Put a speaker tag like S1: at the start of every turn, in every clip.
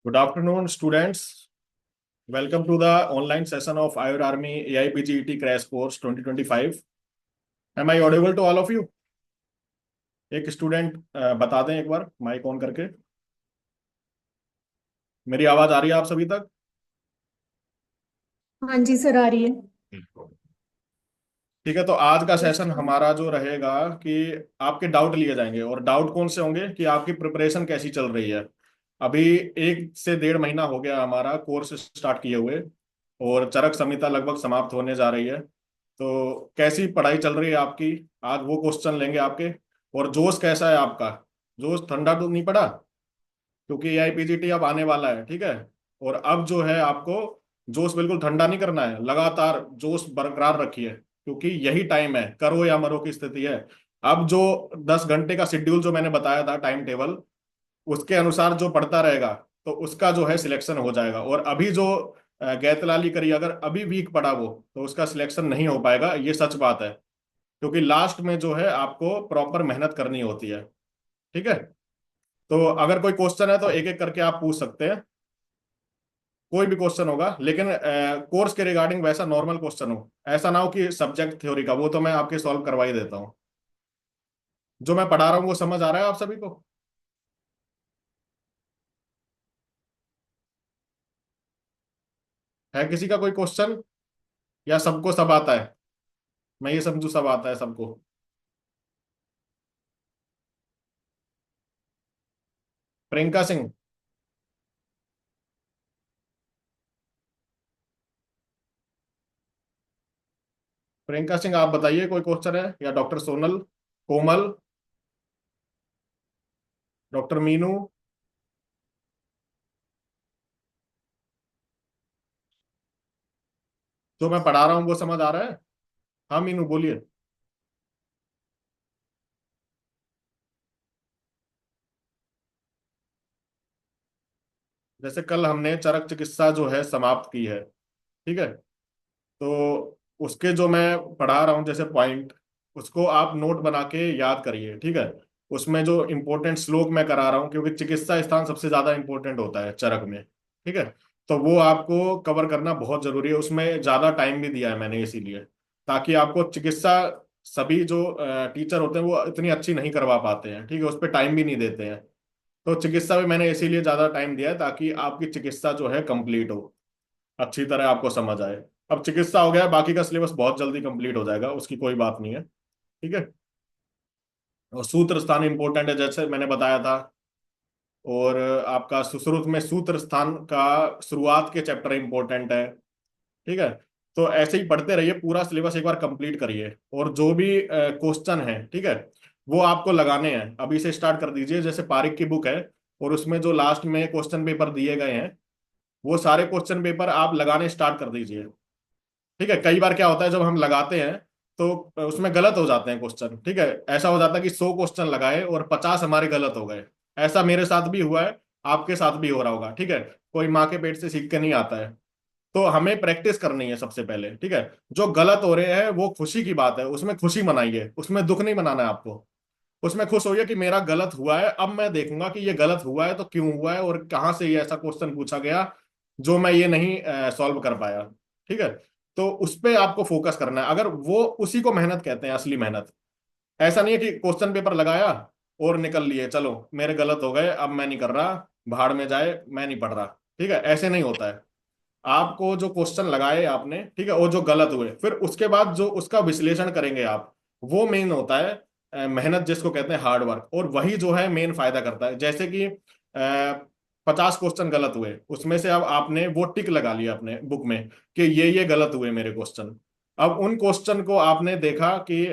S1: Good afternoon, students. Welcome to the online session of IR Army AIPGET Crash Course 2025. Am I audible to all of you? एक student बता दें एक बार mic on करके। मेरी आवाज आ रही है आप सभी तक?
S2: हाँ जी सर, आ रही है।
S1: ठीक है, तो आज का सेशन हमारा जो रहेगा कि आपके डाउट लिए जाएंगे। और डाउट कौन से होंगे कि आपकी प्रिपरेशन कैसी चल रही है। अभी 1 से 1.5 महीना हो गया हमारा कोर्स स्टार्ट किए हुए, और चरक संहिता लगभग समाप्त होने जा रही है। तो कैसी पढ़ाई चल रही है आपकी, आज वो क्वेश्चन लेंगे आपके। और जोश कैसा है आपका? जोश ठंडा तो नहीं पड़ा? क्योंकि एआईपीजीटी अब आने वाला है, ठीक है। और अब जो है आपको जोश बिल्कुल ठंडा नहीं करना है, लगातार जोश बरकरार रखिए, क्योंकि यही टाइम है, करो या मरो की स्थिति है। अब जो 10 घंटे का शेड्यूल जो मैंने बताया था, टाइम टेबल, उसके अनुसार जो पढ़ता रहेगा तो उसका जो है सिलेक्शन हो जाएगा। और अभी जो गैतलाली करी, अगर अभी वीक पड़ा वो, तो उसका सिलेक्शन नहीं हो पाएगा, ये सच बात है। क्योंकि लास्ट में जो है आपको प्रॉपर मेहनत करनी होती है, ठीक है। तो अगर कोई क्वेश्चन है तो एक एक करके आप पूछ सकते हैं, कोई भी क्वेश्चन होगा, लेकिन कोर्स के रिगार्डिंग वैसा नॉर्मल क्वेश्चन हो। ऐसा ना हो कि सब्जेक्ट थ्योरी का, वो तो मैं आपके सॉल्व करवा ही देता हूँ। जो मैं पढ़ा रहा हूँ वो समझ आ रहा है आप सभी को? है किसी का कोई क्वेश्चन, या सबको सब आता है? मैं ये समझू सब आता है सबको। प्रियंका सिंह। प्रियंका सिंह आप बताइए, कोई क्वेश्चन है? या डॉक्टर सोनल, कोमल, डॉक्टर मीनू? जो मैं पढ़ा रहा हूँ वो समझ आ रहा है? हाँ मीनू बोलिए। जैसे कल हमने चरक चिकित्सा जो है समाप्त की है, ठीक है। तो उसके जो मैं पढ़ा रहा हूँ जैसे पॉइंट, उसको आप नोट बना के याद करिए, ठीक है। उसमें जो इंपॉर्टेंट श्लोक मैं करा रहा हूँ, क्योंकि चिकित्सा स्थान सबसे ज्यादा इंपॉर्टेंट होता है चरक में, ठीक है। तो वो आपको कवर करना बहुत जरूरी है, उसमें ज्यादा टाइम भी दिया है मैंने इसीलिए, ताकि आपको चिकित्सा, सभी जो टीचर होते हैं वो इतनी अच्छी नहीं करवा पाते हैं, ठीक है, उस पर टाइम भी नहीं देते हैं। तो चिकित्सा में मैंने इसीलिए ज्यादा टाइम दिया है, ताकि आपकी चिकित्सा जो है कंप्लीट हो, अच्छी तरह आपको समझ आए। अब चिकित्सा हो गया, बाकी का सिलेबस बहुत जल्दी कंप्लीट हो जाएगा, उसकी कोई बात नहीं है, ठीक है। और सूत्र स्थान इंपॉर्टेंट है, जैसे मैंने बताया था। और आपका सुश्रुत में सूत्र स्थान का शुरुआत के चैप्टर इंपॉर्टेंट है, ठीक है। तो ऐसे ही पढ़ते रहिए, पूरा सिलेबस एक बार कंप्लीट करिए। और जो भी क्वेश्चन है, ठीक है, वो आपको लगाने हैं, अभी से स्टार्ट कर दीजिए। जैसे पारिक की बुक है, और उसमें जो लास्ट में क्वेश्चन पेपर दिए गए हैं, वो सारे क्वेश्चन पेपर आप लगाने स्टार्ट कर दीजिए, ठीक है। कई बार क्या होता है, जब हम लगाते हैं तो उसमें गलत हो जाते हैं क्वेश्चन, ठीक है। ऐसा हो जाता है कि 100 क्वेश्चन लगाए और 50 हमारे गलत हो गए। ऐसा मेरे साथ भी हुआ है, आपके साथ भी हो रहा होगा, ठीक है। कोई माँ के पेट से सीख के नहीं आता है। तो हमें प्रैक्टिस करनी है सबसे पहले, ठीक है। जो गलत हो रहे हैं वो खुशी की बात है, उसमें खुशी मनाइए, उसमें दुख नहीं मनाना है आपको। उसमें खुश होइए कि मेरा गलत हुआ है, अब मैं देखूंगा कि ये गलत हुआ है तो क्यों हुआ है, और कहाँ से ये ऐसा क्वेश्चन पूछा गया जो मैं ये नहीं सॉल्व कर पाया, ठीक है। तो उस पे आपको फोकस करना है, अगर वो, उसी को मेहनत कहते हैं, असली मेहनत। ऐसा नहीं है कि क्वेश्चन पेपर लगाया और निकल लिए, चलो मेरे गलत हो गए अब मैं नहीं कर रहा, भाड़ में जाए मैं नहीं पढ़ रहा, ठीक है। ऐसे नहीं होता है। आपको जो क्वेश्चन लगाए आपने, ठीक है, वो जो गलत हुए, फिर उसके बाद जो उसका विश्लेषण करेंगे आप, वो मेन होता है मेहनत, जिसको कहते हैं हार्ड वर्क। और वही जो है मेन फायदा करता है। जैसे कि 50 क्वेश्चन गलत हुए, उसमें से अब आपने वो टिक लगा लिया अपने बुक में कि ये गलत हुए मेरे क्वेश्चन। अब उन क्वेश्चन को आपने देखा कि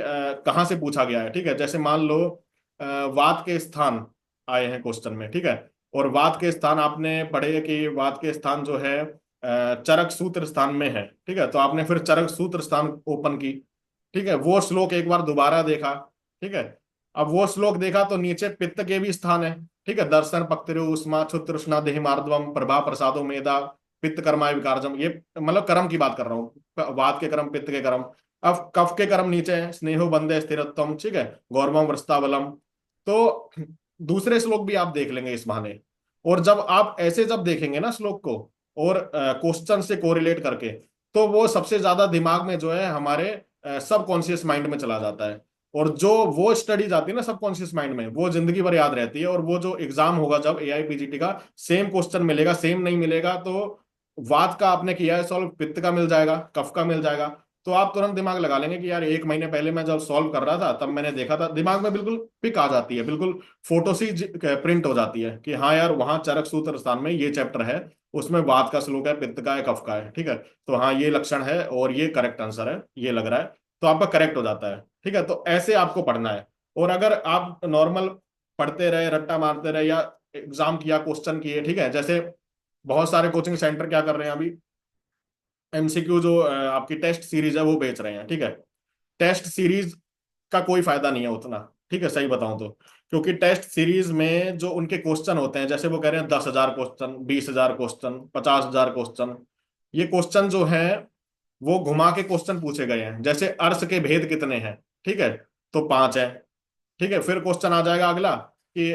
S1: कहाँ से पूछा गया है, ठीक है। जैसे मान लो वात के स्थान आए हैं क्वेश्चन में, ठीक है। और वात के स्थान आपने पढ़े कि वात के स्थान जो है चरक सूत्र स्थान में है, ठीक है। तो आपने फिर चरक सूत्र स्थान ओपन की, ठीक है, वो श्लोक एक बार दोबारा देखा, ठीक है। अब वो श्लोक देखा तो नीचे पित्त के भी स्थान है, ठीक है। दर्शन पक्तिरु उष्मा क्षुत्तृष्णा देहिमार्दवम प्रभा प्रसादो मेधा पित्त कर्माय विकारजम, ये मतलब कर्म की बात कर रहा हूँ, वात के कर्म, पित्त के कर्म। अब कफ के कर्म नीचे है, स्नेहो बंदे स्थिरत्वम, ठीक है, गौरवम वृस्तावलम। तो दूसरे श्लोक भी आप देख लेंगे इस बहाने। और जब आप ऐसे जब देखेंगे ना श्लोक को और क्वेश्चन से कोरिलेट करके, तो वो सबसे ज्यादा दिमाग में जो है हमारे सबकॉन्शियस माइंड में चला जाता है। और जो वो स्टडी जाती है ना सबकॉन्शियस माइंड में, वो जिंदगी भर याद रहती है। और वो जो एग्जाम होगा जब एआईपीजीटी का, सेम क्वेश्चन मिलेगा, सेम नहीं मिलेगा तो वात का आपने किया है सॉल्व, पित्त का मिल जाएगा, कफ का मिल जाएगा, तो आप तुरंत दिमाग लगा लेंगे कि यार 1 महीने पहले मैं जब सॉल्व कर रहा था तब मैंने देखा था। दिमाग में बिल्कुल पिक आ जाती है, बिल्कुल फोटो सी प्रिंट हो जाती है कि हाँ यार वहां चरक सूत्र स्थान में ये चैप्टर है, उसमें वात का श्लोक है, पित्त का है, कफ का है, ठीक है, तो हाँ ये लक्षण है और ये करेक्ट आंसर है, ये लग रहा है, तो आपका करेक्ट हो जाता है। ठीक है, तो ऐसे आपको पढ़ना है। और अगर आप नॉर्मल पढ़ते रहे, रट्टा मारते रहे, या एग्जाम किया, क्वेश्चन किए, ठीक है, जैसे बहुत सारे कोचिंग सेंटर क्या कर रहे हैं अभी, एमसीक्यू जो आपकी टेस्ट सीरीज है वो बेच रहे हैं। ठीक है, टेस्ट सीरीज का कोई फायदा नहीं है उतना, ठीक है, सही बताऊं तो। क्योंकि टेस्ट सीरीज में जो उनके क्वेश्चन होते हैं, जैसे वो कह रहे हैं 10,000 क्वेश्चन, 20,000 क्वेश्चन, 50,000 क्वेश्चन, ये क्वेश्चन जो है वो घुमा के क्वेश्चन पूछे गए हैं। जैसे अर्श के भेद कितने हैं, ठीक है, तो 5 है। ठीक है, फिर क्वेश्चन आ जाएगा अगला कि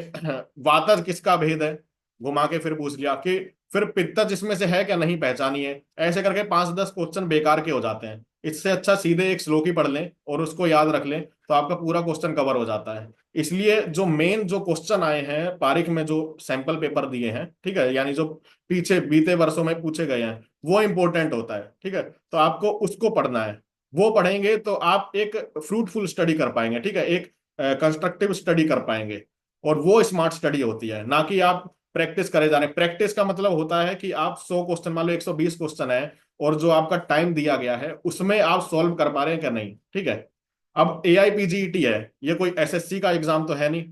S1: वातज किसका भेद है, घुमा के फिर पूछ लिया कि फिर पित्तज इसमें से है क्या, नहीं पहचानिए। ऐसे करके 5-10 क्वेश्चन बेकार के हो जाते हैं। इससे अच्छा सीधे एक श्लोक ही पढ़ लें और उसको याद रख लें, तो आपका पूरा क्वेश्चन कवर हो जाता है। इसलिए जो मेन जो क्वेश्चन आए हैं पारिक में, जो सैंपल पेपर दिए हैं, ठीक है, यानी जो पीछे बीते वर्षों में पूछे गए हैं, वो इंपॉर्टेंट होता है। ठीक है, तो आपको उसको पढ़ना है। वो पढ़ेंगे तो आप एक फ्रूटफुल स्टडी कर पाएंगे, ठीक है, एक कंस्ट्रक्टिव स्टडी कर पाएंगे। और वो स्मार्ट स्टडी होती है, ना कि आप प्रैक्टिस करे जा रहे हैं। प्रैक्टिस का मतलब होता है कि आप 100 क्वेश्चन, मान लो 120 क्वेश्चन है, और जो आपका टाइम दिया गया है उसमें आप सॉल्व कर पा रहे हैं क्या, नहीं। ठीक है, अब एआईपीजीईटी है, ये कोई एसएससी का एग्जाम तो है नहीं,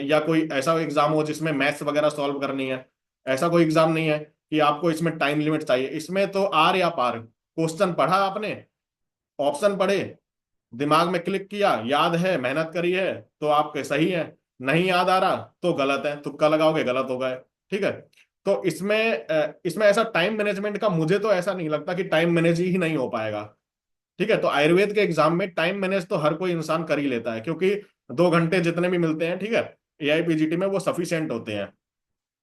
S1: या कोई ऐसा एग्जाम हो जिसमें मैथ्स वगैरह सॉल्व करनी है। ऐसा कोई एग्जाम नहीं है कि आपको इसमें टाइम लिमिट चाहिए। इसमें तो आर या पार, क्वेश्चन पढ़ा आपने, ऑप्शन पढ़े, दिमाग में क्लिक किया, याद है, मेहनत करी है, तो आपके सही है। नहीं याद आ रहा तो गलत है, तुक्का लगाओगे गलत हो गए। ठीक है, तो इसमें ऐसा टाइम मैनेजमेंट का मुझे तो ऐसा नहीं लगता कि टाइम मैनेज ही नहीं हो पाएगा। ठीक है, तो आयुर्वेद के एग्जाम में टाइम मैनेज तो हर कोई इंसान कर ही लेता है, क्योंकि 2 घंटे जितने भी मिलते हैं, ठीक है, एआईपीजीटी में वो सफिशिएंट होते हैं।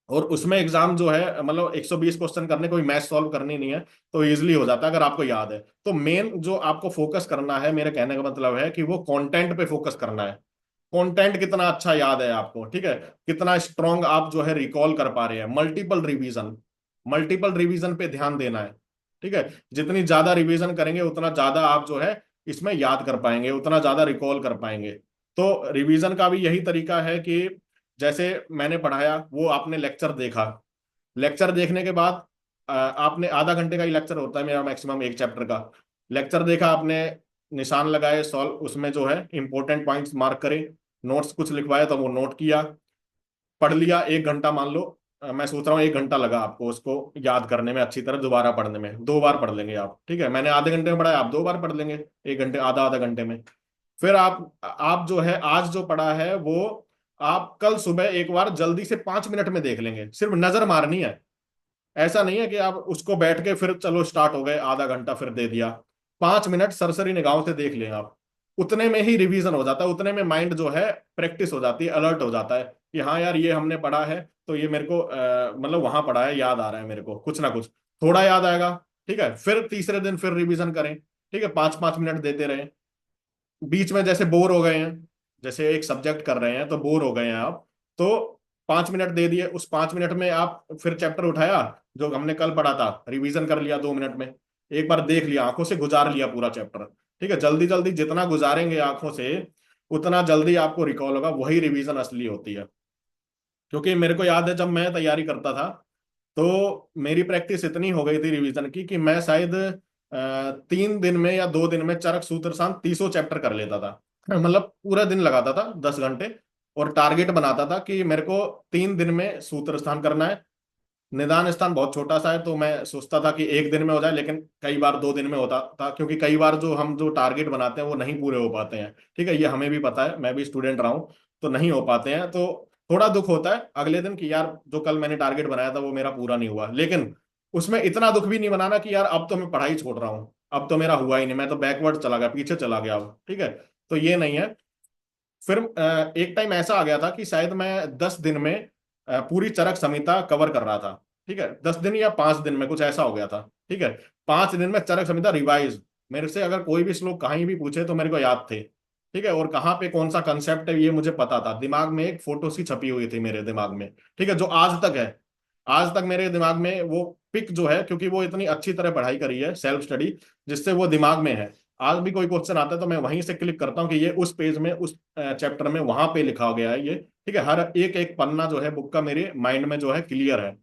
S1: और उसमें एग्जाम जो है मतलब 120 क्वेश्चन करने, कोई मैथ सॉल्व करनी नहीं है, तो इजीली हो जाता है अगर आपको याद है। तो मेन जो आपको फोकस करना है, मेरे कहने का मतलब है कि वो कंटेंट पे फोकस करना है। कंटेंट कितना अच्छा याद है आपको, ठीक है, कितना स्ट्रांग आप जो है रिकॉल कर पा रहे हैं। मल्टीपल रिवीजन पे ध्यान देना है। ठीक है, जितनी ज्यादा रिवीजन करेंगे उतना ज्यादा आप जो है इसमें याद कर पाएंगे, उतना ज्यादा रिकॉल कर पाएंगे। तो रिवीजन का भी यही तरीका है कि जैसे मैंने पढ़ाया, वो आपने लेक्चर देखा, लेक्चर देखने के बाद आपने आधा घंटे का ही लेक्चर होता है मेरा मैक्सिमम एक चैप्टर का। लेक्चर देखा आपने, निशान लगाए, सॉल्व उसमें जो है इंपॉर्टेंट पॉइंट्स मार्क करे, नोट्स कुछ लिखवाए तो वो नोट किया, पढ़ लिया 1 घंटा मान लो। मैं सोच रहा हूँ 1 घंटा लगा आपको उसको याद करने में, अच्छी तरह दोबारा पढ़ने में, 2 बार पढ़ लेंगे आप। ठीक है, मैंने आधे घंटे में पढ़ाया, आप 2 बार पढ़ लेंगे, 1 घंटे, आधा आधा घंटे में। फिर आप जो है आज जो पढ़ा है वो आप कल सुबह एक बार जल्दी से 5 मिनट में देख लेंगे, सिर्फ नजर मारनी है। ऐसा नहीं है कि आप उसको बैठ के फिर चलो स्टार्ट हो गए, आधा घंटा फिर दे दिया। 5 मिनट सरसरी निगाहों से देख लें आप, उतने में ही रिवीजन हो जाता है, उतने में माइंड जो है प्रैक्टिस हो जाती है, अलर्ट हो जाता है कि हाँ यार ये हमने पढ़ा है, तो ये मेरे को मतलब वहां पढ़ा है, याद आ रहा है मेरे को, कुछ ना कुछ थोड़ा याद आएगा। ठीक है, फिर तीसरे दिन फिर रिवीजन करें। ठीक है, 5-5 मिनट देते रहें। बीच में जैसे बोर हो गए हैं, जैसे एक सब्जेक्ट कर रहे हैं तो बोर हो गए हैं आप, तो 5 मिनट दे दिए, उस 5 मिनट में आप फिर चैप्टर उठाया जो हमने कल पढ़ा था, रिवीजन कर लिया 2 मिनट में, एक बार देख लिया, आंखों से गुजार लिया पूरा चैप्टर। ठीक है, जल्दी जल्दी जितना गुजारेंगे आंखों से उतना जल्दी आपको रिकॉल होगा, वही रिवीजन असली होती है। क्योंकि मेरे को याद है जब मैं तैयारी करता था, तो मेरी प्रैक्टिस इतनी हो गई थी रिवीजन की कि मैं शायद 3 दिन में या 2 दिन में चरक सूत्र शांत 30 चैप्टर कर लेता था। मतलब पूरा दिन लगाता था 10 घंटे, और टारगेट बनाता था कि मेरे को 3 दिन में सूत्र स्थान करना है। निदान स्थान बहुत छोटा सा है, तो मैं सोचता था कि 1 दिन में हो जाए, लेकिन कई बार 2 दिन में होता था, क्योंकि कई बार जो हम जो टारगेट बनाते हैं वो नहीं पूरे हो पाते हैं। ठीक है, ये हमें भी पता है, मैं भी स्टूडेंट रहा हूँ, तो नहीं हो पाते हैं, तो थोड़ा दुख होता है अगले दिन कि यार जो कल मैंने टारगेट बनाया था वो मेरा पूरा नहीं हुआ। लेकिन उसमें इतना दुख भी नहीं बनाना कि यार अब तो मैं पढ़ाई छोड़ रहा हूँ, अब तो मेरा हुआ ही नहीं, मैं तो बैकवर्ड चला गया, पीछे चला गया अब। ठीक है, तो ये नहीं है। फिर एक टाइम ऐसा आ गया था कि शायद मैं 10 दिन में पूरी चरक संहिता कवर कर रहा था। ठीक है, 10 दिन या 5 दिन में कुछ ऐसा हो गया था। ठीक है, 5 दिन में चरक संहिता रिवाइज, मेरे से अगर कोई भी श्लोक कहीं भी पूछे तो मेरे को याद थे। ठीक है, और कहाँ पे कौन सा कंसेप्ट है ये मुझे पता था, दिमाग में एक फोटो सी छपी हुई थी मेरे दिमाग में। ठीक है, जो आज तक है, आज तक मेरे दिमाग में वो पिक जो है, क्योंकि वो इतनी अच्छी तरह पढ़ाई करी है सेल्फ स्टडी, जिससे वो दिमाग में है। आज भी कोई क्वेश्चन आता है तो मैं वहीं से क्लिक करता हूँ कि ये उस पेज में, उस चैप्टर में वहां पे लिखा गया है ये। ठीक है, हर एक एक पन्ना जो है बुक का मेरे माइंड में जो है क्लियर है।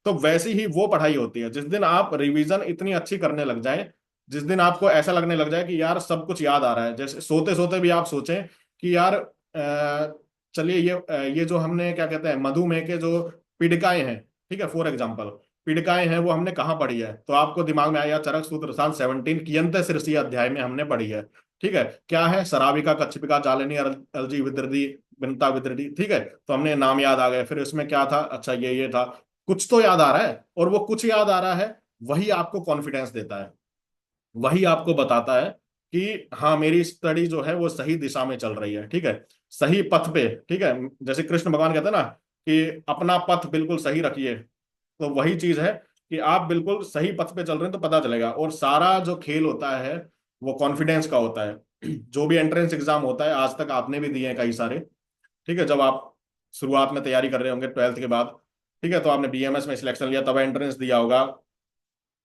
S1: तो वैसी ही वो पढ़ाई होती है, जिस दिन आप रिवीजन इतनी अच्छी करने लग जाए, जिस दिन आपको ऐसा लगने लग जाए कि यार सब कुछ याद आ रहा है, जैसे सोते सोते भी आप सोचें कि यार चलिए ये जो हमने क्या कहते हैं मधुमेह के जो पीड़िकाएं हैं, ठीक है फॉर एग्जाम्पल, पीड़िकाएं हैं वो हमने कहाँ पढ़ी है, तो आपको दिमाग में आया चरक सूत्र सार 17 कियंत शीर्षीय अध्याय में हमने पढ़ी है। ठीक है, क्या है, सराविका कच्छपिका जालिनी अलजी विदृति विनता विदृति। ठीक है, तो हमने नाम याद आ गए, फिर उसमें क्या था, अच्छा ये था, कुछ तो याद आ रहा है, और वो कुछ याद आ रहा है वही आपको कॉन्फिडेंस देता है, वही आपको बताता है कि हाँ मेरी स्टडी जो है वो सही दिशा में चल रही है। ठीक है, सही पथ पे। ठीक है, जैसे कृष्ण भगवान कहते हैं ना कि अपना पथ बिल्कुल सही रखिए, तो वही चीज है कि आप बिल्कुल सही पथ पे चल रहे हैं तो पता चलेगा। और सारा जो खेल होता है वो कॉन्फिडेंस का होता है। जो भी एंट्रेंस एग्जाम होता है, आज तक आपने भी दिए हैं कई सारे। ठीक है, जब आप शुरुआत में तैयारी कर रहे होंगे 12th के बाद, ठीक है, तो आपने बीएमएस में सिलेक्शन लिया, तब एंट्रेंस दिया होगा,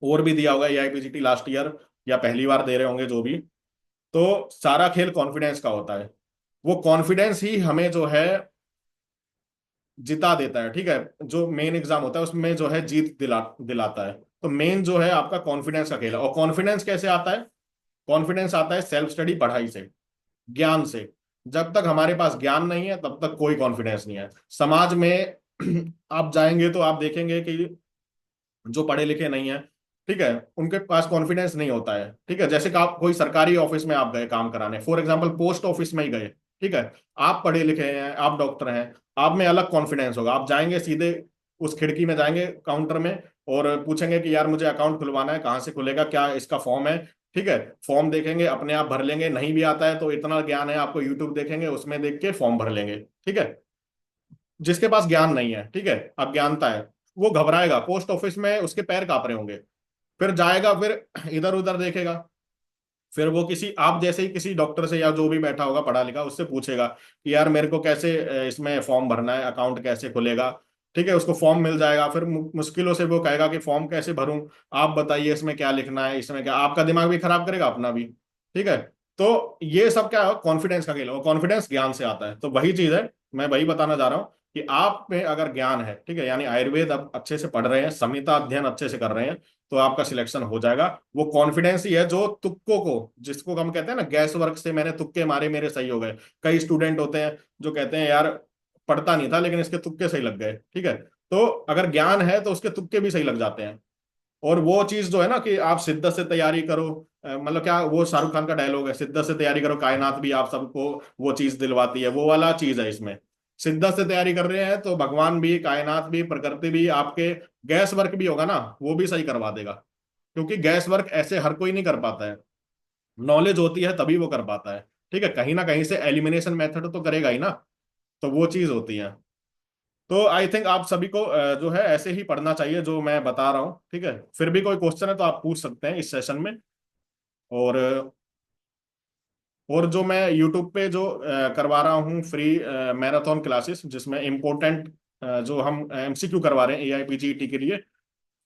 S1: और भी दिया होगा एआईपीजीटी लास्ट ईयर, या पहली बार दे रहे होंगे जो भी। तो सारा खेल कॉन्फिडेंस का होता है। वो कॉन्फिडेंस ही हमें जो है जिता देता है। ठीक है, जो मेन एग्जाम होता है उसमें जो है जीत दिलाता है। तो मेन जो है आपका कॉन्फिडेंस का खेल है। और कॉन्फिडेंस कैसे आता है, कॉन्फिडेंस आता है सेल्फ स्टडी पढ़ाई से, ज्ञान से। जब तक हमारे पास ज्ञान नहीं है तब तक कोई कॉन्फिडेंस नहीं है समाज में। आप जाएंगे तो आप देखेंगे कि जो पढ़े लिखे नहीं है, ठीक है, उनके पास कॉन्फिडेंस नहीं होता है। ठीक है, जैसे कि आप कोई सरकारी ऑफिस में आप गए काम कराने, फॉर एग्जांपल पोस्ट ऑफिस में ही गए, ठीक है, आप पढ़े लिखे हैं, आप डॉक्टर हैं, आप में अलग कॉन्फिडेंस होगा। आप जाएंगे सीधे उस खिड़की में जाएंगे काउंटर में, और पूछेंगे कि यार मुझे अकाउंट खुलवाना है, कहाँ से खुलेगा, क्या इसका फॉर्म है। ठीक है, फॉर्म देखेंगे, अपने आप भर लेंगे, नहीं भी आता है तो इतना ज्ञान है आपको, यूट्यूब देखेंगे, उसमें देख के फॉर्म भर लेंगे। ठीक है, जिसके पास ज्ञान नहीं है, ठीक है, अज्ञानता है, वो घबराएगा, पोस्ट ऑफिस में उसके पैर कांप रहे होंगे, फिर जाएगा, फिर इधर उधर देखेगा, फिर वो किसी आप जैसे ही किसी डॉक्टर से या जो भी बैठा होगा पढ़ा लिखा उससे पूछेगा कि यार मेरे को कैसे इसमें फॉर्म भरना है, अकाउंट कैसे खुलेगा। ठीक है, उसको फॉर्म मिल जाएगा, फिर मुश्किलों से वो कहेगा कि फॉर्म कैसे भरूं, आप बताइए इसमें क्या लिखना है, इसमें क्या, आपका दिमाग भी खराब करेगा अपना भी। ठीक है, तो ये सब क्या है, कॉन्फिडेंस का खेल है, और कॉन्फिडेंस ज्ञान से आता है। तो वही चीज है, मैं वही बताना चाह रहा हूँ कि आप में अगर ज्ञान है, ठीक है, यानी आयुर्वेद अब अच्छे से पढ़ रहे हैं, संहिता अध्ययन अच्छे से कर रहे हैं, तो आपका सिलेक्शन हो जाएगा। वो कॉन्फिडेंस ही है जो तुक्कों को, जिसको हम कहते हैं ना गैस वर्क से मैंने तुक्के मारे मेरे सही हो गए। कई स्टूडेंट होते हैं जो कहते हैं यार पढ़ता नहीं था लेकिन इसके तुक्के सही लग गए। ठीक है, तो अगर ज्ञान है तो उसके तुक्के भी सही लग जाते हैं। और वो चीज जो है ना कि आप शिद्दत से तैयारी करो, मतलब क्या, वो शाहरुख खान का डायलॉग है, शिद्दत से तैयारी करो कायनात भी आप सबको वो चीज दिलवाती है, वो वाला चीज है इसमें। शिद्दत से तैयारी कर रहे हैं तो भगवान भी, कायनात भी, प्रकृति भी आपके गैस वर्क भी होगा ना, वो भी सही करवा देगा। क्योंकि गैस वर्क ऐसे हर कोई नहीं कर पाता है, नॉलेज होती है तभी वो कर पाता है। ठीक है, कहीं ना कहीं से एलिमिनेशन मेथड तो करेगा ही ना, तो वो चीज होती है। तो आई थिंक आप सभी को जो है ऐसे ही पढ़ना चाहिए जो मैं बता रहा हूँ। ठीक है, फिर भी कोई क्वेश्चन है तो आप पूछ सकते हैं इस सेशन में। और जो मैं यूट्यूब पे जो करवा रहा हूँ फ्री मैराथन क्लासेस, जिसमें इम्पोर्टेंट जो हम एमसीक्यू करवा रहे हैं एआईपीजीटी के लिए,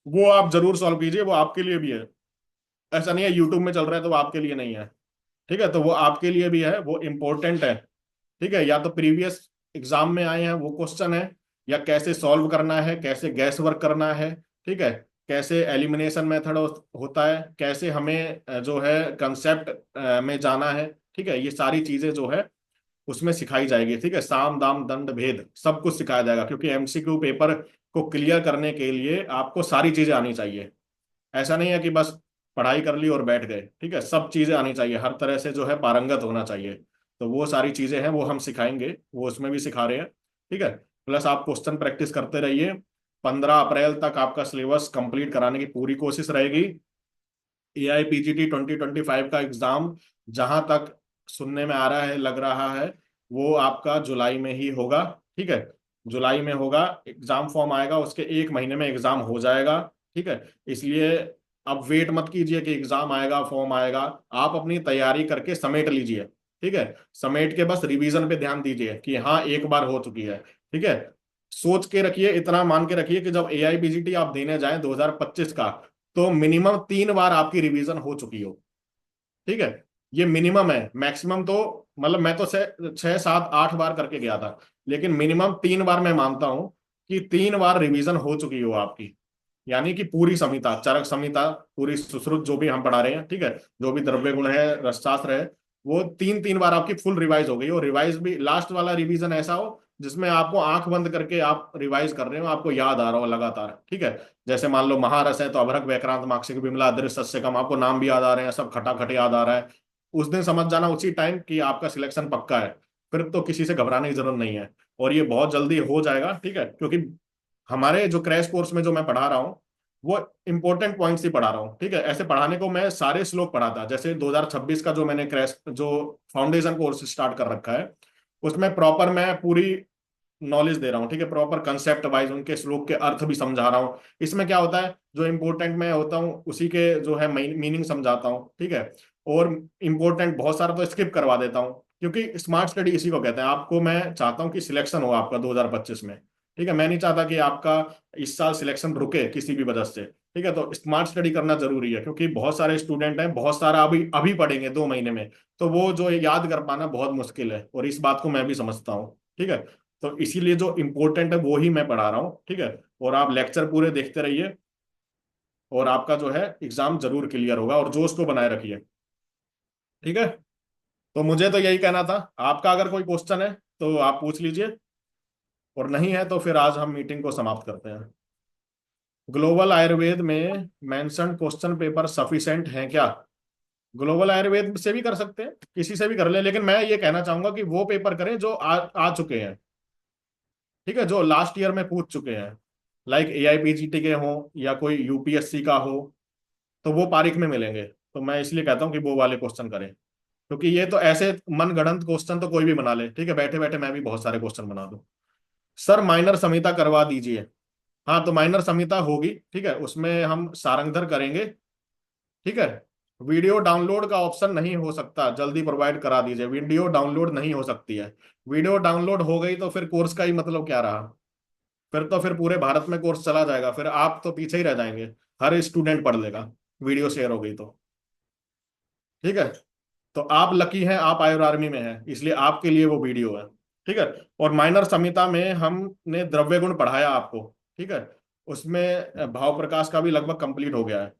S1: वो आप जरूर सॉल्व कीजिए, वो आपके लिए भी है। ऐसा नहीं है यूट्यूब में चल रहा है तो वो आपके लिए नहीं है। ठीक है, तो वो आपके लिए भी है, वो इम्पोर्टेंट है। ठीक है, या तो प्रीवियस एग्जाम में आए हैं वो क्वेश्चन है, या कैसे सॉल्व करना है, कैसे गैस वर्क करना है। ठीक है, कैसे एलिमिनेशन मेथड होता है, कैसे हमें जो है कंसेप्ट में जाना है। ठीक है, ये सारी चीजें जो है उसमें सिखाई जाएगी। ठीक है, साम दाम दंड भेद सब कुछ सिखाया जाएगा, क्योंकि एमसीक्यू पेपर को क्लियर करने के लिए आपको सारी चीजें आनी चाहिए। ऐसा नहीं है कि बस पढ़ाई कर ली और बैठ गए। ठीक है, सब चीजें आनी चाहिए, हर तरह से जो है पारंगत होना चाहिए। तो वो सारी चीजें हैं वो हम सिखाएंगे, वो उसमें भी सिखा रहे हैं। ठीक है, प्लस आप क्वेश्चन प्रैक्टिस करते रहिए। 15 अप्रैल तक आपका सिलेबस कंप्लीट कराने की पूरी कोशिश रहेगी। एआईपीजीटी 2025 का एग्जाम जहां तक सुनने में आ रहा है, लग रहा है, वो आपका जुलाई में ही होगा। ठीक है, जुलाई में होगा, एग्जाम फॉर्म आएगा, उसके 1 महीने में एग्जाम हो जाएगा। ठीक है, इसलिए अब वेट मत कीजिए कि एग्जाम आएगा, फॉर्म आएगा। आप अपनी तैयारी करके समेट लीजिए। ठीक है, समेट के बस रिवीजन पे ध्यान दीजिए कि हाँ एक बार हो चुकी है। ठीक है, सोच के रखिए, इतना मान के रखिए कि जब एआईपीजीटी आप देने जाएं 2025 का, तो मिनिमम 3 बार आपकी रिवीजन हो चुकी हो। ठीक है, ये मिनिमम है, मैक्सिमम तो मतलब मैं तो 6 7 8 बार करके गया था, लेकिन मिनिमम 3 बार मैं मानता हूं कि 3 बार रिवीजन हो चुकी हो आपकी। यानी कि पूरी संहिता, चरक संहिता, पूरी सुश्रुत जो भी हम पढ़ा रहे हैं, ठीक है, जो भी द्रव्य गुण है, रसशास्त्र है, वो 3 3 बार आपकी फुल रिवाइज हो गई। और रिवाइज भी लास्ट वाला रिवीजन ऐसा हो जिसमें आपको आंख बंद करके आप रिवाइज कर रहे हो, आपको याद आ रहा हो लगातार। ठीक है, जैसे मान लो महारस है तो अभ्रक व्याक्रांत माक्षिक विमला अदृश्य सस्य कम, आपको नाम भी याद आ रहे हैं, सब खटाखट याद आ रहा है। उस दिन समझ जाना उसी टाइम कि आपका सिलेक्शन पक्का है। फिर तो किसी से घबराने की जरूरत नहीं है, और ये बहुत जल्दी हो जाएगा। ठीक है, क्योंकि हमारे जो क्रैश कोर्स में जो मैं पढ़ा रहा हूँ, वो इंपॉर्टेंट पॉइंट्स ही पढ़ा रहा हूँ। ठीक है, ऐसे पढ़ाने को मैं सारे श्लोक पढ़ाता, जैसे 2026 का जो मैंने क्रैश जो फाउंडेशन कोर्स स्टार्ट कर रखा है, उसमें प्रॉपर मैं पूरी नॉलेज दे रहा हूँ। ठीक है, प्रॉपर कंसेप्ट वाइज उनके श्लोक के अर्थ भी समझा रहा हूँ। इसमें क्या होता है, जो इंपॉर्टेंट मैं होता हूँ उसी के जो है मीनिंग समझाता हूँ। ठीक है, और इंपॉर्टेंट बहुत सारा तो स्किप करवा देता हूँ, क्योंकि स्मार्ट स्टडी इसी को कहते हैं। आपको मैं चाहता हूँ कि सिलेक्शन हो आपका 2025 में। ठीक है, मैं नहीं चाहता कि आपका इस साल सिलेक्शन रुके किसी भी वजह से। ठीक है, तो स्मार्ट स्टडी करना जरूरी है, क्योंकि बहुत सारे स्टूडेंट हैं, बहुत सारा अभी अभी पढ़ेंगे 2 महीने में, तो वो जो याद कर पाना बहुत मुश्किल है, और इस बात को मैं भी समझता हूँ। ठीक है, तो इसीलिए जो इम्पोर्टेंट है वो ही मैं पढ़ा रहा हूँ। ठीक है, और आप लेक्चर पूरे देखते रहिए, और आपका जो है एग्जाम जरूर क्लियर होगा, और जोश को बनाए रखिए। ठीक है, तो मुझे तो यही कहना था। आपका अगर कोई क्वेश्चन है तो आप पूछ लीजिए, और नहीं है तो फिर आज हम मीटिंग को समाप्त करते हैं। ग्लोबल आयुर्वेद में मेंशन क्वेश्चन पेपर सफिशिएंट है क्या? ग्लोबल आयुर्वेद से भी कर सकते हैं, किसी से भी कर ले, लेकिन मैं ये कहना चाहूंगा कि वो पेपर करें जो आ चुके हैं। ठीक है, जो लास्ट ईयर में पूछ चुके हैं, लाइक एआईपीजीटी के हों या कोई यूपीएससी का हो, तो वो पारिख में मिलेंगे। तो मैं इसलिए कहता हूँ कि वो वाले क्वेश्चन करें, क्योंकि ये तो ऐसे मन गढ़ंत क्वेश्चन तो कोई भी बना ले। ठीक है, बैठे बैठे मैं भी बहुत सारे क्वेश्चन बना दूं। सर माइनर संहिता करवा दीजिए। हाँ, तो माइनर संहिता होगी। ठीक है, उसमें हम सारंगधर करेंगे। ठीक है, वीडियो डाउनलोड का ऑप्शन नहीं हो सकता, जल्दी प्रोवाइड करा दीजिए। वीडियो डाउनलोड नहीं हो सकती है। वीडियो डाउनलोड हो गई तो फिर कोर्स का ही मतलब क्या रहा? फिर तो फिर पूरे भारत में कोर्स चला जाएगा, फिर आप तो पीछे ही रह जाएंगे। हर स्टूडेंट पढ़ लेगा, वीडियो शेयर हो गई तो। ठीक है, तो आप लकी हैं, आप आयुर आर्मी में हैं, इसलिए आपके लिए वो वीडियो है। ठीक है, और माइनर संहिता में हमने द्रव्य गुण पढ़ाया आपको। ठीक है, उसमें भाव प्रकाश का भी लगभग कंप्लीट हो गया है।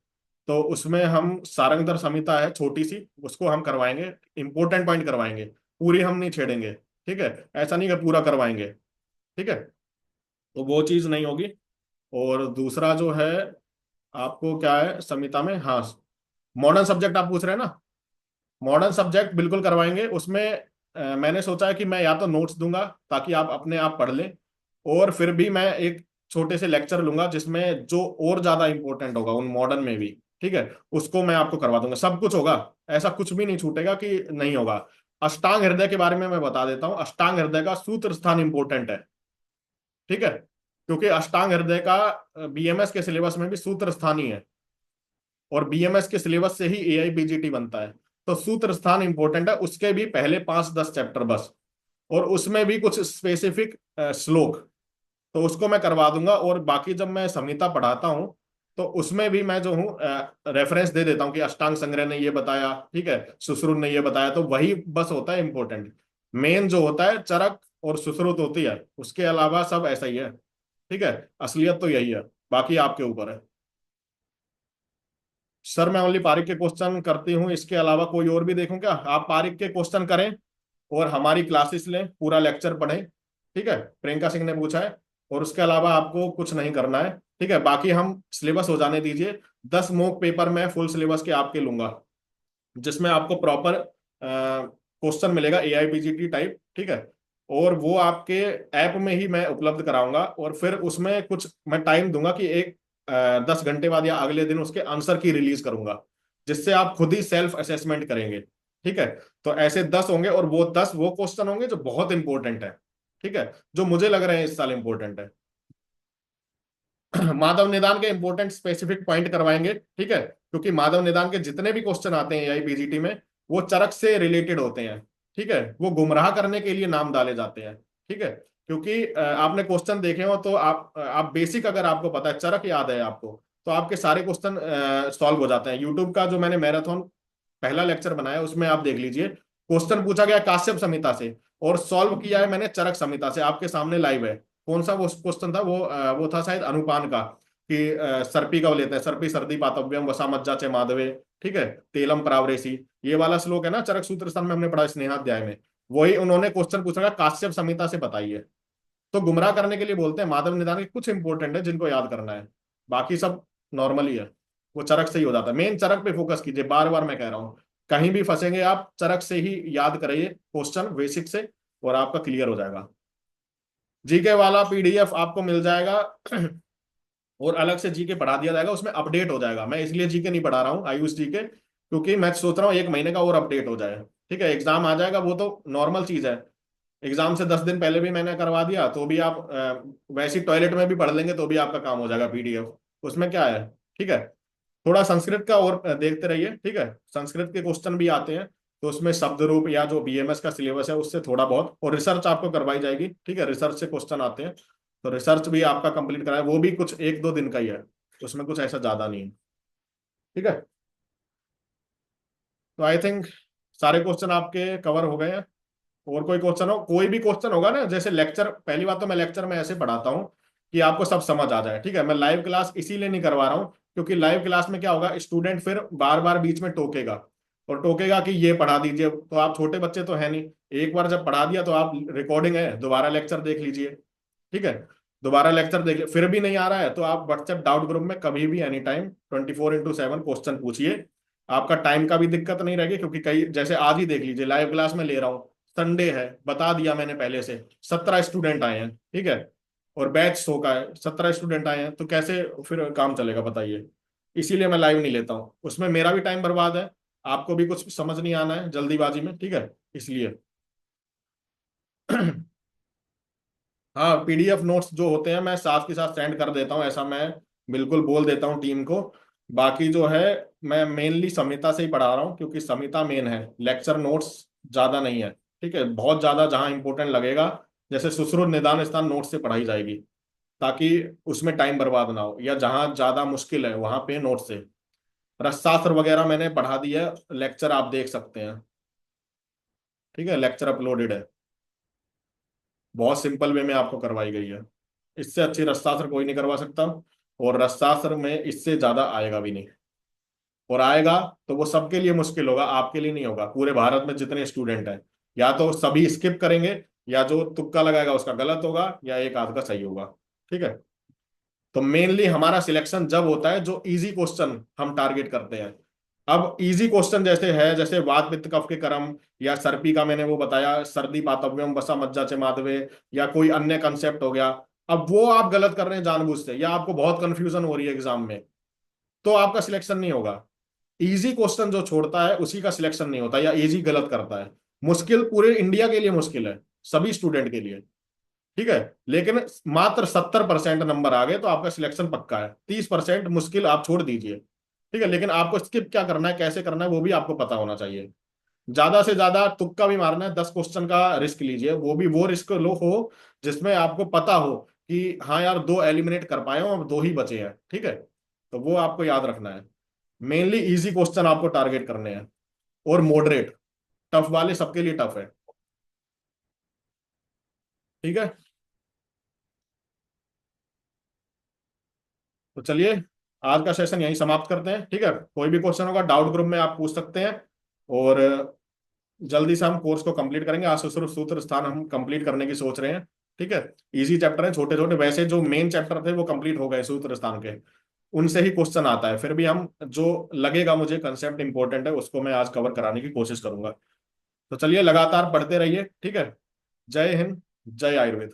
S1: तो उसमें हम सारंगधर संहिता है छोटी सी, उसको हम करवाएंगे, इंपॉर्टेंट पॉइंट करवाएंगे, पूरी हम नहीं छेड़ेंगे। ठीक है, ऐसा नहीं कि पूरा करवाएंगे। ठीक है, तो वो चीज नहीं होगी। और दूसरा जो है, आपको क्या है संहिता में, हाँ, मॉडर्न सब्जेक्ट आप पूछ रहे हैं ना, मॉडर्न सब्जेक्ट बिल्कुल करवाएंगे। उसमें मैंने सोचा है कि मैं या तो नोट्स दूंगा ताकि आप अपने आप पढ़ लें, और फिर भी मैं एक छोटे से लेक्चर लूंगा जिसमें जो और ज्यादा इंपॉर्टेंट होगा उन मॉडर्न में भी। ठीक है, उसको मैं आपको करवा दूंगा, सब कुछ होगा, ऐसा कुछ भी नहीं छूटेगा कि नहीं होगा। अष्टांग हृदय के बारे में मैं बता देता हूँ। अष्टांग हृदय का सूत्र स्थान इंपॉर्टेंट है। ठीक है, क्योंकि अष्टांग हृदय का बीएमएस के सिलेबस में भी सूत्र स्थान ही है, और बीएमएस के सिलेबस से ही एआईबीजीटी बनता है। तो सूत्र स्थान इंपॉर्टेंट है, उसके भी पहले 5 10 चैप्टर बस, और उसमें भी कुछ स्पेसिफिक श्लोक, तो उसको मैं करवा दूंगा। और बाकी जब मैं संहिता पढ़ाता हूँ तो उसमें भी मैं जो हूँ रेफरेंस दे देता हूँ कि अष्टांग संग्रह ने ये बताया, ठीक है, सुश्रुत ने ये बताया, तो वही बस होता है इंपॉर्टेंट। मेन जो होता है चरक और सुश्रुत होती है, उसके अलावा सब ऐसा ही है। ठीक है, असलियत तो यही है, बाकी आपके ऊपर है। सर मैं ओनली पारिक के क्वेश्चन करती हूँ, इसके अलावा कोई और भी देखूं क्या? आप पारिक के क्वेश्चन करें और हमारी क्लासेस लें, पूरा लेक्चर पढ़ें। ठीक है, प्रियंका सिंह ने पूछा है, और उसके अलावा आपको कुछ नहीं करना है। ठीक है, बाकी हम सिलेबस हो जाने दीजिए। 10 मॉक पेपर मैं फुल सिलेबस के आपके लूंगा, जिसमें आपको प्रॉपर क्वेश्चन मिलेगा एआईपीजीटी टाइप। ठीक है, और वो आपके ऐप में ही मैं उपलब्ध कराऊंगा, और फिर उसमें कुछ मैं टाइम दूंगा कि 10 घंटे बाद या अगले दिन उसके आंसर की रिलीज करूंगा, जिससे आप खुद ही सेल्फ असेसमेंट करेंगे। ठीक है, तो ऐसे 10 होंगे, और वो 10 वो क्वेश्चन होंगे जो बहुत इंपॉर्टेंट है। ठीक है, जो मुझे लग रहे हैं इस साल इंपॉर्टेंट है। माधव निदान के इंपॉर्टेंट स्पेसिफिक पॉइंट करवाएंगे, ठीक है, क्योंकि माधव निदान के जितने भी क्वेश्चन आते हैं पीजीटी में वो चरक से रिलेटेड होते हैं। ठीक है, वो गुमराह करने के लिए नाम डाले जाते हैं। ठीक है, क्योंकि आपने क्वेश्चन देखे हो तो आप बेसिक अगर आपको पता है, चरक याद है आपको, तो आपके सारे क्वेश्चन सॉल्व हो जाते हैं। यूट्यूब का जो मैंने मैराथन पहला लेक्चर बनाया उसमें आप देख लीजिए, क्वेश्चन पूछा गया काश्यप संहिता से और सॉल्व किया है मैंने चरक संहिता से, आपके सामने लाइव है। कौन सा वो क्वेश्चन था, वो था शायद अनुपान का, कि सर्पी का वो लेते हैं, सर्पी सर्दी पातव्यम वसा मज्जा चे माधवे, ठीक है, तेलम प्रावरेसी, ये वाला श्लोक है ना चरक सूत्र स्थान में हमने पढ़ा स्नेहाध्याय में, वही उन्होंने क्वेश्चन पूछा था काश्यप संहिता से बताइए। तो गुमराह करने के लिए बोलते हैं। माधव निदान के कुछ इंपॉर्टेंट है जिनको याद करना है, बाकी सब नॉर्मल ही है, वो चरक से ही हो जाता है। मेन चरक पे फोकस कीजिए, बार बार मैं कह रहा हूँ, कहीं भी फंसेंगे आप चरक से ही याद करिए क्वेश्चन बेसिक से, और आपका क्लियर हो जाएगा। जीके वाला पीडीएफ आपको मिल जाएगा और अलग से जीके पढ़ा दिया जाएगा, उसमें अपडेट हो जाएगा। मैं इसलिए जीके नहीं पढ़ा रहा हूँ आयुष जीके, क्योंकि मैं सोच रहा हूँ एक महीने का और अपडेट हो जाए। ठीक है, एग्जाम आ जाएगा, वो तो नॉर्मल चीज है। एग्जाम से 10 दिन पहले भी मैंने करवा दिया तो भी आप वैसे ही टॉयलेट में भी पढ़ लेंगे तो भी आपका काम हो जाएगा पीडीएफ, उसमें क्या है। ठीक है, थोड़ा संस्कृत का और देखते रहिए। ठीक है, संस्कृत के क्वेश्चन भी आते हैं, तो उसमें शब्द रूप या जो बीएमएस का सिलेबस है उससे थोड़ा बहुत, और रिसर्च आपको करवाई जाएगी। ठीक है, रिसर्च से क्वेश्चन आते हैं, तो रिसर्च भी आपका कंप्लीट कराए, वो भी कुछ 1-2 दिन का ही है, उसमें कुछ ऐसा ज्यादा नहीं है। ठीक है, तो आई थिंक सारे क्वेश्चन आपके कवर हो गए हैं। और कोई क्वेश्चन हो, कोई भी क्वेश्चन होगा ना, जैसे लेक्चर, पहली बात तो मैं लेक्चर में ऐसे पढ़ाता हूँ कि आपको सब समझ आ जाए। ठीक है, मैं लाइव क्लास इसीलिए नहीं करवा रहा हूँ, क्योंकि लाइव क्लास में क्या होगा, स्टूडेंट फिर बार बार बीच में टोकेगा, और टोकेगा कि ये पढ़ा दीजिए, तो आप छोटे बच्चे तो है नहीं, एक बार जब पढ़ा दिया तो आप, रिकॉर्डिंग है, दोबारा लेक्चर देख लीजिए। ठीक है, दोबारा लेक्चर देख लिया, फिर भी नहीं आ रहा है तो आप व्हाट्सएप डाउट ग्रुप में कभी भी एनी टाइम 24/7 क्वेश्चन पूछिए। आपका टाइम का भी दिक्कत नहीं रहेगी, क्योंकि कई, जैसे आज ही देख लीजिए लाइव क्लास में ले रहा हूँ, संडे है, बता दिया मैंने पहले से, 17 स्टूडेंट आए हैं। ठीक है, और बैच 100 का है, 17 स्टूडेंट आए हैं, तो कैसे फिर काम चलेगा बताइए। इसीलिए मैं लाइव नहीं लेता हूँ, उसमें मेरा भी टाइम बर्बाद है, आपको भी कुछ समझ नहीं आना है जल्दीबाजी में। ठीक है, इसलिए हाँ, पीडीएफ नोट्स जो होते हैं मैं साथ के साथ सेंड कर देता हूँ, ऐसा मैं बिल्कुल बोल देता हूँ टीम को। बाकी जो है, मैं मेनली संहिता से ही पढ़ा रहा हूँ, क्योंकि संहिता मेन है, लेक्चर नोट्स ज्यादा नहीं है। ठीक है, बहुत ज्यादा जहाँ इंपॉर्टेंट लगेगा, जैसे सुश्रुत निदान स्थान नोट्स से पढ़ाई जाएगी, ताकि उसमें टाइम बर्बाद ना हो, या जहाँ ज्यादा मुश्किल है वहां पे नोट से। रसशास्त्र वगैरह मैंने पढ़ा दिया, लेक्चर आप देख सकते हैं। ठीक है, लेक्चर अपलोडेड है, बहुत सिंपल वे में आपको करवाई गई है, इससे अच्छी रसशास्त्र कोई नहीं करवा सकता, और रसशास्त्र में इससे ज्यादा आएगा भी नहीं, और आएगा तो वो सबके लिए मुश्किल होगा, आपके लिए नहीं होगा। पूरे भारत में जितने स्टूडेंट हैं, या तो सभी स्किप करेंगे, या जो तुक्का लगाएगा उसका गलत होगा, या एक आध का सही होगा। ठीक है, तो मेनली हमारा सिलेक्शन जब होता है जो इजी क्वेश्चन हम टारगेट करते हैं। अब इजी क्वेश्चन जैसे है, जैसे वात पित्त कफ के कर्म, या सर्पी का मैंने वो बताया, सर्दी पातव्यम वसा मज्जा चे माधवे, या कोई अन्य कंसेप्ट हो गया, अब वो आप गलत कर रहे हैं जानबूझ से, या आपको बहुत कंफ्यूजन हो रही है एग्जाम में, तो आपका सिलेक्शन नहीं होगा। इजी क्वेश्चन जो छोड़ता है उसी का सिलेक्शन नहीं होता, या इजी गलत करता है। मुश्किल पूरे इंडिया के लिए मुश्किल है, सभी स्टूडेंट के लिए। ठीक है, लेकिन मात्र 70% नंबर आ गए तो आपका सिलेक्शन पक्का है, 30% मुश्किल आप छोड़ दीजिए। ठीक है, लेकिन आपको स्किप क्या करना है, कैसे करना है, वो भी आपको पता होना चाहिए। ज्यादा से ज्यादा तुक्का भी मारना है, 10 क्वेश्चन का रिस्क लीजिए, वो भी वो रिस्क लो हो जिसमें आपको पता हो कि हाँ यार, 2 एलिमिनेट कर पाए हो, अब 2 ही बचे हैं। ठीक है, तो वो आपको याद रखना है। मेनली इजी क्वेश्चन आपको टारगेट करने हैं, और मॉडरेट, टफ वाले सबके लिए टफ है। ठीक है, तो चलिए आज का सेशन यहीं समाप्त करते हैं। ठीक है, कोई भी क्वेश्चन होगा डाउट ग्रुप में आप पूछ सकते हैं, और जल्दी से हम कोर्स को कंप्लीट करेंगे। आज सूत्र सूत्र स्थान हम कंप्लीट करने की सोच रहे हैं। ठीक है, इजी चैप्टर है, छोटे छोटे, वैसे जो मेन चैप्टर थे वो कंप्लीट हो गए सूत्र स्थान के, उनसे ही क्वेश्चन आता है, फिर भी हम जो लगेगा मुझे कंसेप्ट इंपॉर्टेंट है उसको मैं आज कवर कराने की कोशिश करूंगा। तो चलिए लगातार पढ़ते रहिए। ठीक है, जय हिंद, जय आयुर्वेद।